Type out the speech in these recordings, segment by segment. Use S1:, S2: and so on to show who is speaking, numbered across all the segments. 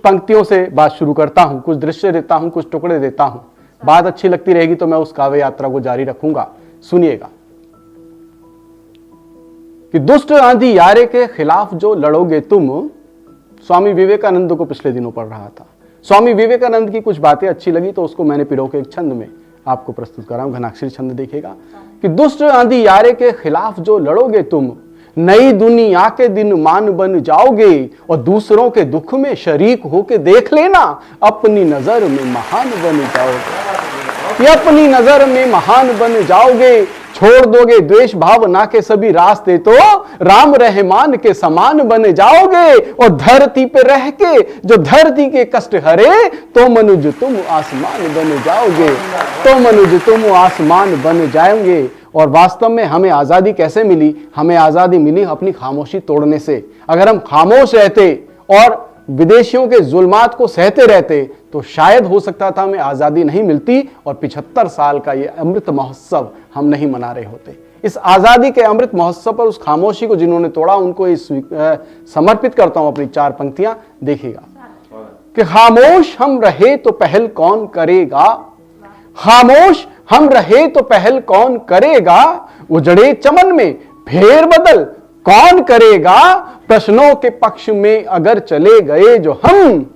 S1: पंक्तियों से बात शुरू करता हूं, कुछ दृश्य देता हूं, कुछ टुकड़े देता हूं। बात अच्छी लगती रहेगी तो मैं उस काव्य यात्रा को जारी रखूंगा। सुनिएगा कि दुष्ट आंधी यारे के खिलाफ जो लड़ोगे तुम, स्वामी विवेकानंद को पिछले दिनों पढ़ रहा था। स्वामी विवेकानंद की कुछ बातें अच्छी लगी तो उसको मैंने पिरो के एक छंद में आपको प्रस्तुत कर रहा हूं। घनाक्षरी छंद देखिएगा कि दुष्ट आंधी यारे के खिलाफ जो लड़ोगे तुम, नई दुनिया के दिन मान बन जाओगे और दूसरों के दुख में शरीक होके देख लेना, अपनी नजर में महान बन जाओगे। ये अपनी नजर में महान बन जाओगे, छोड़ दोगे द्वेष भावना के सभी रास्ते तो राम रहमान के समान बन जाओगे। और धरती पे रह के जो धरती के कष्ट हरे, तो मनुज तुम आसमान बन जाओगे, तो मनुज तुम आसमान बन जाएंगे। और वास्तव में हमें आजादी कैसे मिली? हमें आजादी मिली अपनी खामोशी तोड़ने से। अगर हम खामोश रहते और विदेशियों के जुल्मात को सहते रहते तो शायद हो सकता था हमें आजादी नहीं मिलती और 75 साल का ये अमृत महोत्सव हम नहीं मना रहे होते। इस आजादी के अमृत महोत्सव पर उस खामोशी को जिन्होंने तोड़ा उनको इस समर्पित करता हूं अपनी 4 पंक्तियां। देखिएगा कि खामोश हम रहे तो पहल कौन करेगा, खामोश हम रहे तो पहल कौन करेगा, उजड़े चमन में फेर बदल कौन करेगा, प्रश्नों के पक्ष में अगर चले गए जो हम,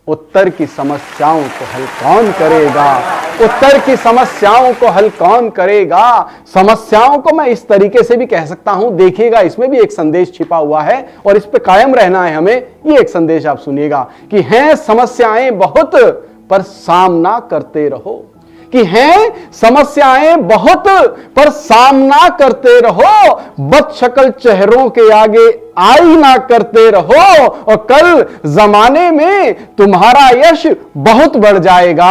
S1: उत्तर की समस्याओं को हल कौन करेगा, उत्तर की समस्याओं को हल कौन करेगा। समस्याओं को मैं इस तरीके से भी कह सकता हूं, देखिएगा इसमें भी एक संदेश छिपा हुआ है और इस पे कायम रहना है हमें। ये एक संदेश आप सुनिएगा कि हैं समस्याएं बहुत पर सामना करते रहो, कि हैं समस्याएं बहुत पर सामना करते रहो, बदशक्ल चेहरों के आगे आईना करते रहो और कल जमाने में तुम्हारा यश बहुत बढ़ जाएगा।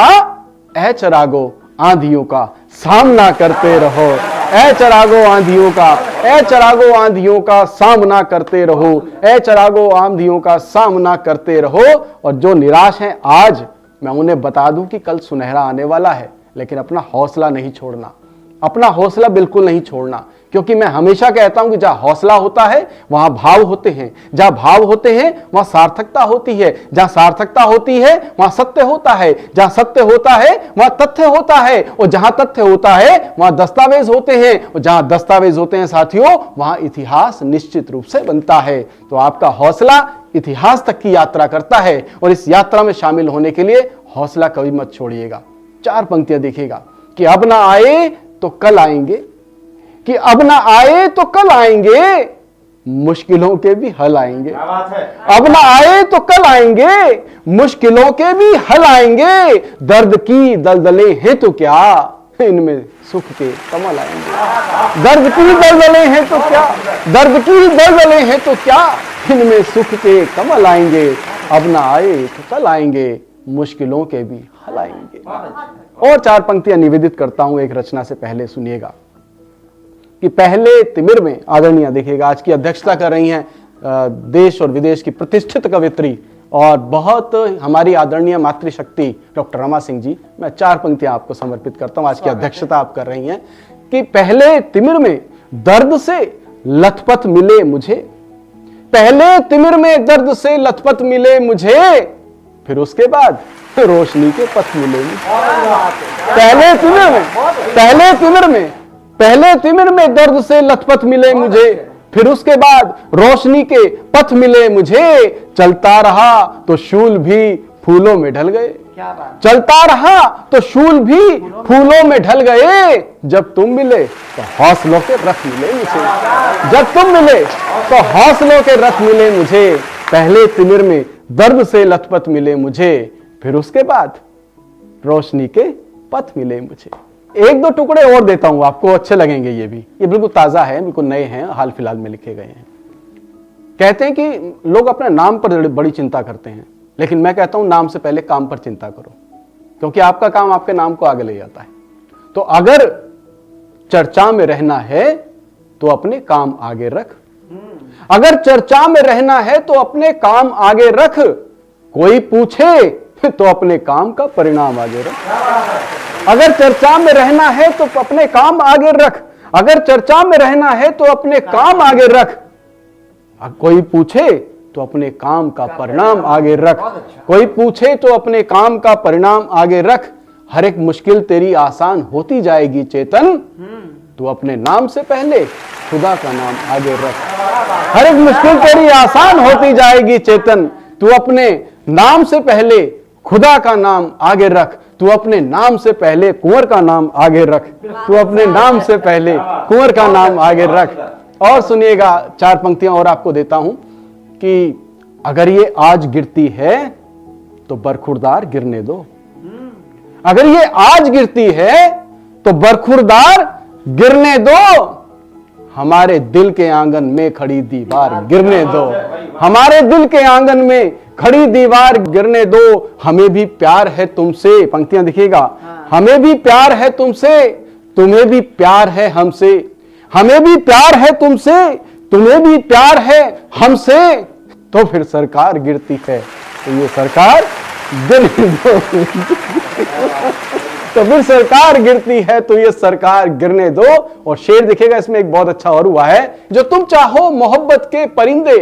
S1: ऐ चिरागो आंधियों का सामना करते रहो, ऐ चिरागो आंधियों का, ऐ चिरागो आंधियों का सामना करते रहो, ऐ चिरागो आंधियों का सामना करते रहो। और जो निराश हैं आज मैं उन्हें बता दूं कि कल सुनहरा आने वाला है, लेकिन अपना हौसला नहीं छोड़ना, अपना हौसला बिल्कुल नहीं छोड़ना। क्योंकि मैं हमेशा कहता हूं कि जहां हौसला होता है वहां भाव होते हैं, जहां भाव होते हैं वहां सार्थकता होती है, जहां सार्थकता होती है वहां सत्य होता है, जहां सत्य होता है वहां तथ्य होता है, और जहां तथ्य होता है वहां दस्तावेज होते हैं, और जहां दस्तावेज होते हैं साथियों वहां इतिहास निश्चित रूप से बनता है। तो आपका हौसला इतिहास तक की यात्रा करता है और इस यात्रा में शामिल होने के लिए हौसला कभी मत छोड़िएगा। 4 पंक्तियां देखिएगा कि अब ना आए तो कल आएंगे, कि अब ना आए तो कल आएंगे, मुश्किलों के भी हल आएंगे। अब ना आए तो कल आएंगे, मुश्किलों के भी हल आएंगे। दर्द की दलदलें हैं तो क्या, इनमें सुख के कमल आएंगे। दर्द की दलदलें हैं तो क्या, दर्द की दलदलें हैं तो क्या, इनमें सुख के कमल आएंगे। अब ना आए तो कल आएंगे, मुश्किलों के भी हल आएंगे। और 4 पंक्तियां निवेदित करता हूं एक रचना से पहले। सुनिएगा कि पहले तिमिर में आदरणीय, देखिएगा आज की अध्यक्षता कर रही हैं देश और विदेश की प्रतिष्ठित कवित्री और बहुत हमारी आदरणीय मातृशक्ति डॉक्टर रमा सिंह जी। मैं 4 पंक्तियां आपको समर्पित करता हूं, आज की अध्यक्षता आप कर रही हैं। कि पहले तिमिर में दर्द से लथपथ मिले मुझे, पहले तिमिर में दर्द से लथपथ मिले मुझे, फिर उसके बाद रोशनी के पथ मिले मुझे। पहले तिमिर में, पहले तिमिर में, पहले तिमिर में दर्द से लथपथ मिले मुझे, फिर उसके बाद रोशनी के पथ मिले मुझे। चलता रहा तो शूल भी फूलों में ढल गए, चलता रहा तो शूल भी फूलों में ढल गए। जब तुम मिले तो हौसलों के रथ मिले मुझे, जब तुम मिले तो हौसलों के रथ मिले मुझे। पहले तिमिर में दर्द से लथपथ मिले मुझे, फिर उसके बाद रोशनी के पथ मिले मुझे। 1-2 टुकड़े और देता हूं आपको, अच्छे लगेंगे ये भी। ये बिल्कुल ताजा है, बिल्कुल नए हैं, हाल फिलहाल में लिखे गए हैं। कहते हैं कि लोग अपने नाम पर बड़ी चिंता करते हैं, लेकिन मैं कहता हूं नाम से पहले काम पर चिंता करो, क्योंकि आपका काम आपके नाम को आगे ले जाता है। तो अगर चर्चा में रहना है तो अपने काम आगे रख, अगर चर्चा में रहना है तो अपने काम आगे रख, कोई पूछे तो अपने काम का परिणाम आगे रख। अगर चर्चा में रहना है तो अपने काम आगे रख, अगर चर्चा में रहना है तो अपने काम आगे रख। कोई पूछे तो अपने काम का परिणाम आगे रख। कोई पूछे तो अपने काम का परिणाम आगे रख। हर एक मुश्किल तेरी आसान होती जाएगी चेतन, तू अपने नाम से पहले खुदा का नाम आगे रख। हर एक मुश्किल तेरी आसान होती जाएगी चेतन, तू अपने नाम से पहले खुदा का नाम आगे रख। तू अपने नाम से पहले कुंवर का नाम आगे रख। तू अपने नाम से पहले कुंवर का नाम आगे रख। और सुनिएगा, 4 पंक्तियां और आपको देता हूं कि अगर ये आज गिरती है तो बरखुरदार गिरने दो। अगर ये आज गिरती है तो बरखुरदार गिरने दो। हमारे दिल के आंगन में खड़ी दीवार गिरने दो। हमारे दिल के आंगन में खड़ी दीवार गिरने दो। हमें भी प्यार है तुमसे, पंक्तियां देखिएगा, हमें भी प्यार है तुमसे, तुम्हें भी प्यार है हमसे। हमें भी प्यार है तुमसे, तुम्हें भी प्यार है हमसे। तो फिर सरकार गिरती है तो ये सरकार गिरने दो। तो फिर सरकार गिरती है तो ये सरकार गिरने दो। और शेर दिखेगा इसमें एक बहुत अच्छा और हुआ है, जो तुम चाहो मोहब्बत के परिंदे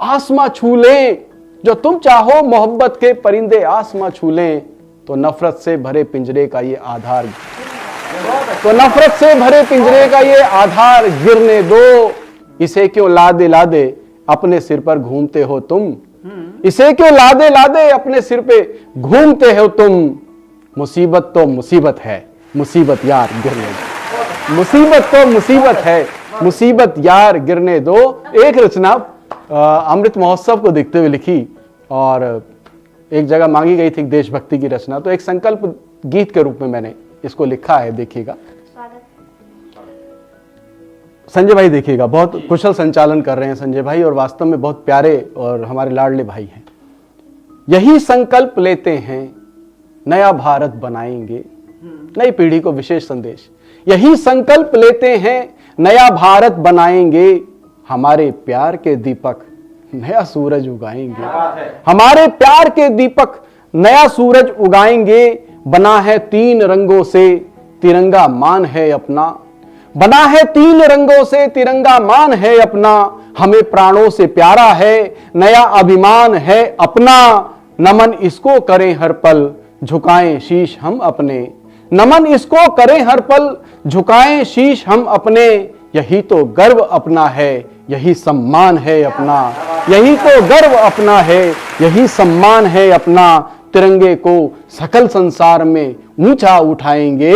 S1: आसमां छू लें। जो तुम चाहो मोहब्बत के परिंदे आसमां छू लें, तो नफरत से भरे पिंजरे का ये आधार, तो नफरत से भरे पिंजरे का ये आधार गिरने दो। इसे क्यों लादे लादे अपने सिर पर घूमते हो तुम। इसे क्यों लादे लादे अपने सिर पे घूमते हो तुम। मुसीबत तो मुसीबत है, मुसीबत यार गिरने दो। मुसीबत तो मुसीबत है, मुसीबत यार गिरने दो। एक रचना अमृत महोत्सव को देखते हुए लिखी और एक जगह मांगी गई थी देशभक्ति की रचना, तो एक संकल्प गीत के रूप में मैंने इसको लिखा है। देखिएगा संजय भाई, देखिएगा बहुत कुशल संचालन कर रहे हैं संजय भाई, और वास्तव में बहुत प्यारे और हमारे लाडले भाई हैं। यही संकल्प लेते हैं, नया भारत बनाएंगे। नई पीढ़ी को विशेष संदेश, यही संकल्प लेते हैं, नया भारत बनाएंगे। हमारे प्यार के दीपक नया सूरज उगाएंगे। हमारे प्यार के दीपक नया सूरज उगाएंगे। बना है 3 रंगों से तिरंगा मान है अपना। बना है 3 रंगों से तिरंगा मान है अपना। हमें प्राणों से प्यारा है, नया अभिमान है अपना। नमन इसको करें हर पल, झुकाएं शीश हम अपने। नमन इसको करें हर पल, झुकाएं शीश हम अपने। यही तो गर्व अपना है, यही सम्मान है अपना। यही तो गर्व अपना है, यही सम्मान है अपना। तिरंगे को सकल संसार में ऊंचा उठाएंगे।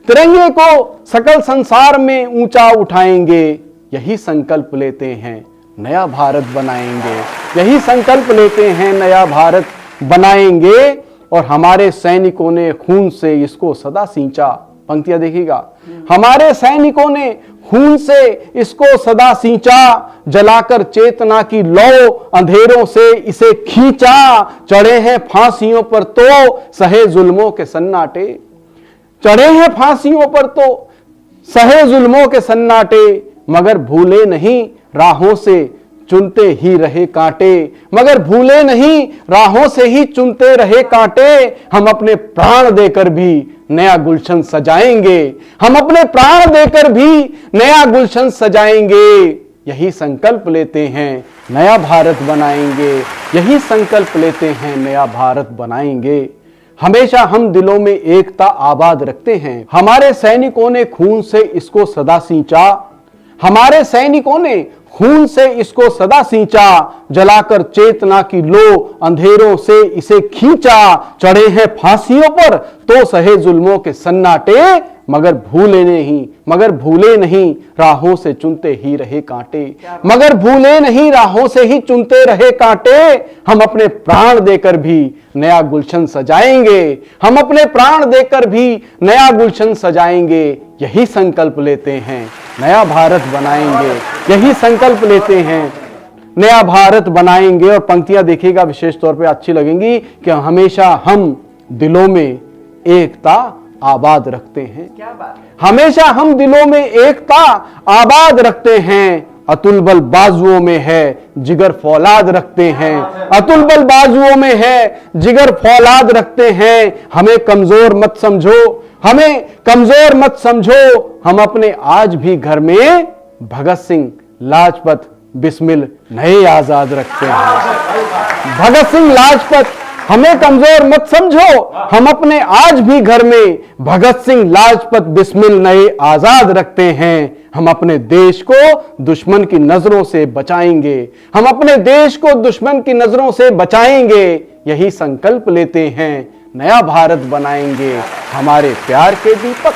S1: तिरंगे को सकल संसार में ऊंचा उठाएंगे। यही संकल्प लेते हैं, नया भारत बनाएंगे। यही संकल्प लेते हैं, नया भारत बनाएंगे। और हमारे सैनिकों ने खून से इसको सदा सींचा। पंक्तियां देखिएगा, हमारे सैनिकों ने खून से इसको सदा सींचा। जलाकर चेतना की लौ अंधेरों से इसे खींचा। चढ़े हैं फांसियों पर तो सहे जुल्मों के सन्नाटे। चढ़े हैं फांसियों पर तो सहे जुल्मों के सन्नाटे। मगर भूले नहीं राहों से चुनते ही रहे कांटे। मगर भूले नहीं राहों से ही चुनते रहे कांटे। हम अपने प्राण देकर भी नया गुलशन सजाएंगे। हम अपने प्राण देकर भी नया गुलशन सजाएंगे। यही संकल्प लेते हैं, नया भारत बनाएंगे। यही संकल्प लेते हैं, नया भारत बनाएंगे। हमेशा हम दिलों में एकता आबाद रखते हैं। हमारे सैनिकों ने खून से इसको सदा सींचा। हमारे सैनिकों ने खून से इसको सदा सींचा। जलाकर चेतना की लो अंधेरों से इसे खींचा। चढ़े हैं फांसियों पर तो सहे जुल्मों के सन्नाटे। मगर भूले नहीं राहों से चुनते ही रहे कांटे। मगर भूले नहीं राहों से ही चुनते रहे कांटे। हम अपने प्राण देकर भी नया गुलशन सजाएंगे। हम अपने प्राण देकर भी नया गुलशन सजाएंगे। यही संकल्प लेते हैं, नया भारत बनाएंगे। यही संकल्प लेते हैं, नया भारत बनाएंगे। और पंक्तियां देखिएगा, विशेष तौर पे अच्छी लगेंगी कि हमेशा हम दिलों में एकता आबाद रखते हैं। क्या बात है? हमेशा हम दिलों में एकता आबाद रखते हैं। अतुल बल बाजुओं में है, जिगर फौलाद रखते हैं। अतुल बल बाजुओं में है, जिगर फौलाद रखते हैं। हमें कमजोर मत समझो, हमें कमजोर मत समझो। हम अपने आज भी घर में भगत सिंह, लाजपत, बिस्मिल नए आजाद रखते हैं। भगत सिंह लाजपत, हमें कमजोर मत समझो, हम अपने आज भी घर में भगत सिंह लाजपत बिस्मिल नए आजाद रखते हैं। हम अपने देश को दुश्मन की नजरों से बचाएंगे, हम अपने देश को दुश्मन की नजरों से बचाएंगे। यही संकल्प लेते हैं, नया भारत बनाएंगे, हमारे प्यार के दीपक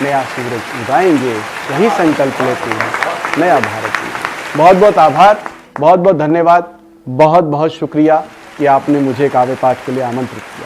S1: नया सूरज उगाएंगे। यही संकल्प लेते हैं, नया भारत। बहुत बहुत आभार, बहुत बहुत धन्यवाद, बहुत बहुत शुक्रिया कि आपने मुझे काव्य पाठ के लिए आमंत्रित किया।